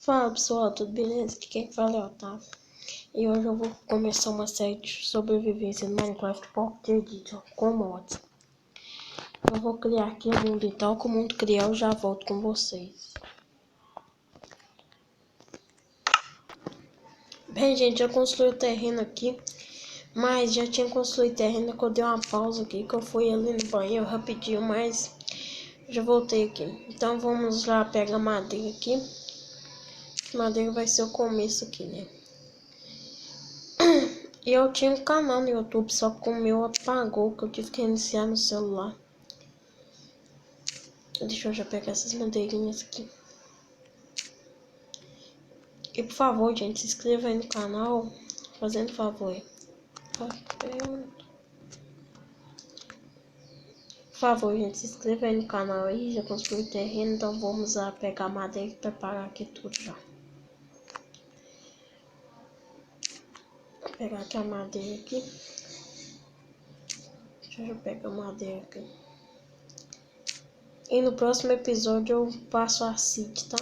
Fala pessoal, tudo beleza? Aqui quem fala é o Otávio. E hoje eu vou começar uma série de sobrevivência no Minecraft Pocket Edition com mods. Eu vou criar aqui o mundo e tal, como o mundo criar eu já volto com vocês. Bem gente, já construí o terreno aqui, mas já tinha construído terreno que eu dei uma pausa aqui, que eu fui ali no banheiro rapidinho, mas já voltei aqui. Então vamos lá pegar madeira aqui. Madeira vai ser o começo aqui, né? E eu tinha um canal no YouTube, só que o meu apagou, que eu tive que reiniciar no celular. Deixa eu já pegar essas madeirinhas aqui. E por favor, gente, se inscreva aí no canal, fazendo favor. Por favor, gente, se inscreva aí no canal aí, já construí o terreno, então vamos lá pegar madeira e preparar aqui tudo já. Vou pegar aqui a madeira aqui. Deixa eu pegar a madeira aqui. E no próximo episódio eu passo a seed, tá?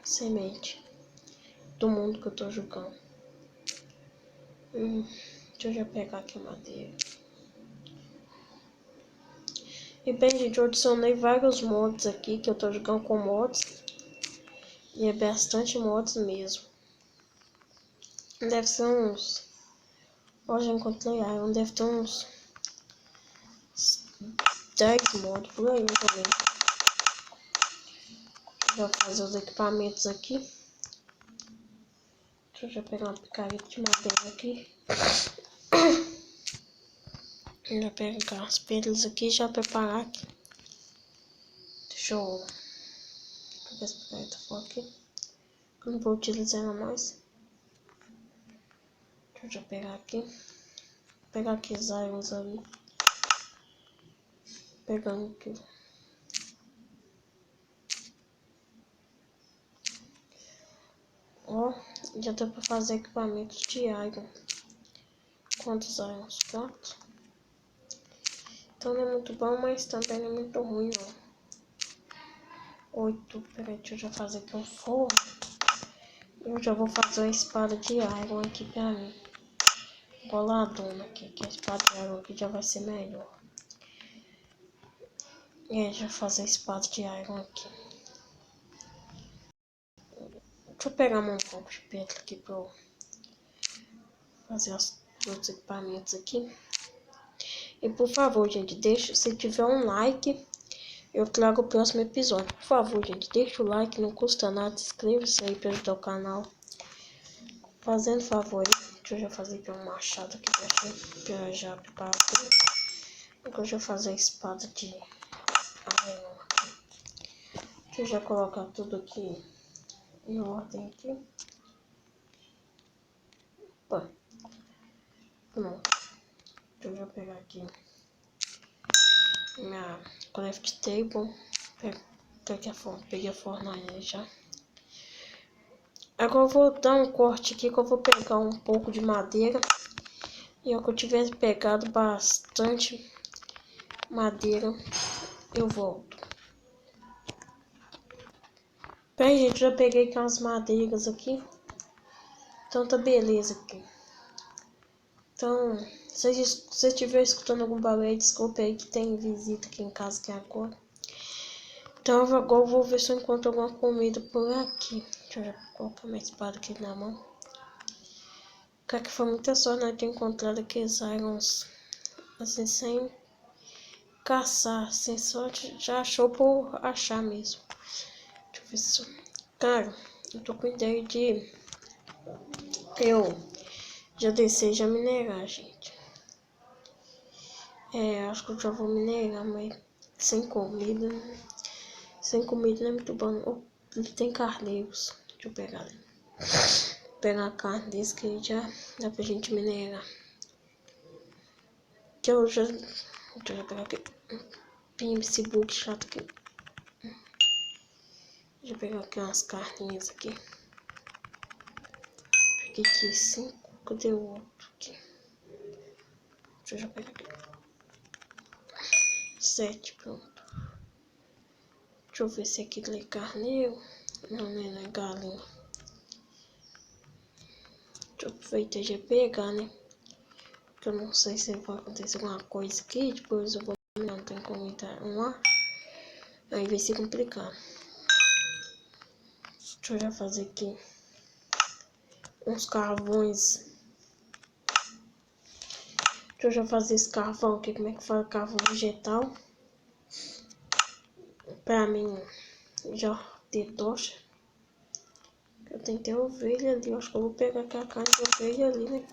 Semente do mundo que eu tô jogando. Deixa eu já pegar aqui a madeira. E bem, gente, eu adicionei vários mods aqui, que eu tô jogando com mods. E é bastante mods mesmo. Deve ser uns... Hoje eu encontrei Iron, deve ter uns 10 mods por aí também. Vou fazer os equipamentos aqui. Deixa eu já pegar uma picareta de madeira aqui. Já pegar as pedras aqui e já preparar aqui. Deixa eu pegar essa picareta fora aqui. Eu não vou utilizar ela mais. Deixa eu já pegar aqui. Vou pegar aqui os irons ali. Pegando aqui. Ó, já dá pra fazer equipamentos de iron. Quantos irons? 4. Então não é muito bom, mas também não é muito ruim, ó. 8. Peraí, deixa eu já fazer aqui um forno. Eu já vou fazer uma espada de iron aqui pra mim. Boladona aqui, que a espada de iron aqui já vai ser melhor. E aí, já vou fazer a espada de iron aqui. Deixa eu pegar um pouco de pedra aqui pra eu fazer os outros equipamentos aqui. E por favor, gente, deixa, se tiver um like, eu trago o próximo episódio. Por favor, gente, deixa o like, não custa nada. Inscreva-se aí pra ajudar o canal. Fazendo favor aí. Deixa eu já fazer aqui um machado aqui pra já preparar tudo. Agora eu já fazer a espada de iron aqui. Deixa eu já colocar tudo aqui em ordem aqui. Opa. Pronto. Deixa eu já pegar aqui minha craft table. Peguei a fornalha já. Agora eu vou dar um corte aqui que eu vou pegar um pouco de madeira. E ao que eu tiver pegado bastante madeira, eu volto. Bem, gente, já peguei aqui umas madeiras aqui. Então tá beleza aqui. Então, se você estiver escutando algum barulho, desculpa aí que tem visita aqui em casa que é agora. Então agora eu vou ver se eu encontro alguma comida por aqui. Deixa eu já colocar minha espada aqui na mão. Cara, que foi muita sorte nós ter encontrado aqueles irons assim sem caçar, sem sorte, já achou por achar mesmo. Deixa eu ver se... Cara, eu tô com ideia de... Eu já desci já minerar, gente. Acho que eu já vou minerar, mas sem comida. Sem comida não é muito bom. Oh, ele tem carneiros. Deixa eu pegar ali. Pegar a carne desse que aí já dá pra gente minerar. Que eu já... Deixa eu pegar aqui. Esse bug chato aqui. Deixa eu pegar aqui umas carninhas aqui. Peguei aqui 5. Cadê o outro aqui? Deixa eu já pegar aqui. 7, pronto. Deixa eu ver se aqui tem carneiro. Não, não é galinha. Deixa eu aproveitar e já pegar, né? Porque eu não sei se vai acontecer alguma coisa aqui. Depois eu vou. Não tem como entrar lá. Aí vai ser complicado. Deixa eu já fazer aqui uns carvões. Deixa eu já fazer esse carvão aqui. Como é que faz carvão vegetal? Pra mim já ter tocha. Eu tenho que ter ovelha ali. Eu acho que eu vou pegar aquela carne de ovelha ali, né?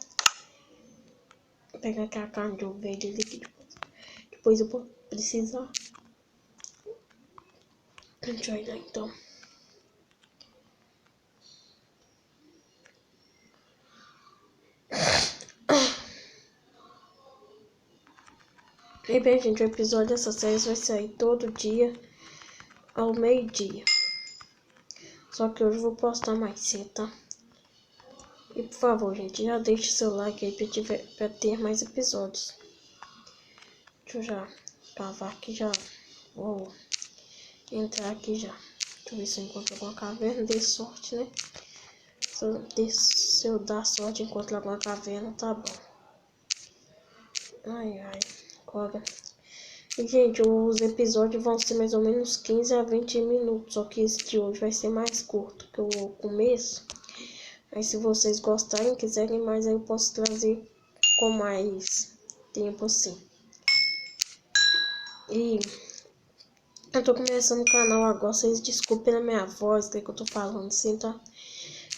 Vou pegar aquela carne de ovelha ali que depois eu vou precisar. Deixa eu ir lá então. E bem, gente, o episódio dessa série vai sair todo dia ao meio-dia. Só que hoje eu vou postar mais cedo, tá? E por favor, gente, já deixe seu like aí pra ter mais episódios. Deixa eu já cavar aqui, já vou entrar aqui já. Deixa eu ver se eu encontro alguma caverna. Dê sorte, né? Se eu dar sorte e encontrar alguma caverna, tá bom. Ai, cobra. E, gente, os episódios vão ser mais ou menos 15 a 20 minutos. Só que esse de hoje vai ser mais curto que o começo. Aí se vocês gostarem, quiserem mais, aí eu posso trazer com mais tempo assim. E eu tô começando o canal agora, vocês desculpem a minha voz, que eu tô falando assim, tá?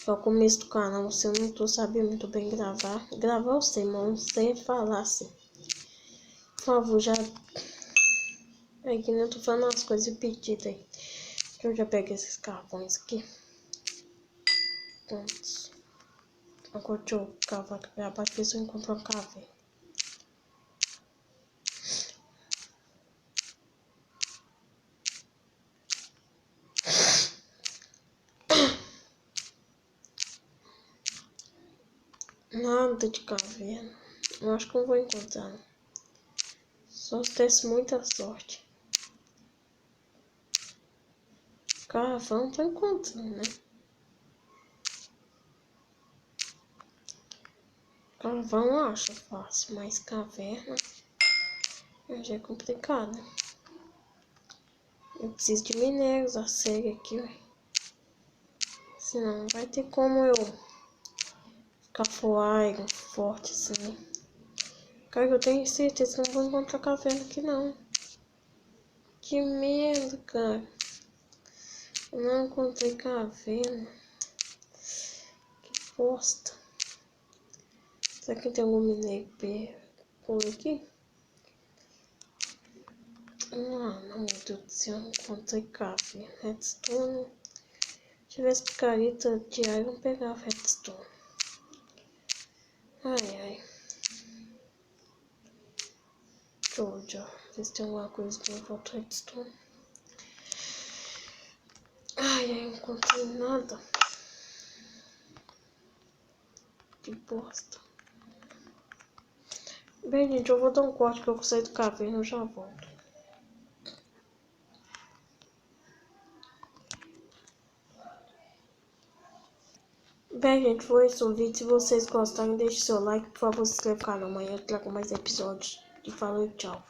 É o começo do canal, se eu não tô sabendo muito bem gravar. Gravar eu sei, mas não sei falar assim. Por favor, já... É que nem eu tô falando as coisas repetidas aí. Eu já peguei esses carvões aqui. Prontos. Agora deixa eu cavar aqui pra baixo, ver se eu encontro uma caverna. Nada de caverna. Eu acho que eu vou encontrar. Só se desse muita sorte. Carvão tô encontrando, né? Carvão eu acho fácil, mas caverna já é complicado. Eu preciso de minérios, a série aqui, ó. Senão não vai ter como eu ficar forte assim. Cara, eu tenho certeza que não vou encontrar caverna aqui não. Que medo, cara. Eu não encontrei caverna. Que bosta. Será que tem algum minério por aqui? Não, meu Deus do céu, não encontrei caverna. Redstone. Se tivesse picareta de iron, eu pegava redstone. Ai. Deixa eu ver se tem alguma coisa que não falta redstone. Ai, não encontrei nada. Que bosta. Bem, gente, eu vou dar um corte que eu saí do caverna, eu já volto. Bem, gente, foi esse o vídeo. Se vocês gostarem, deixe seu like. Por favor, se inscreva no canal. Amanhã eu trago mais episódios. E falou, tchau.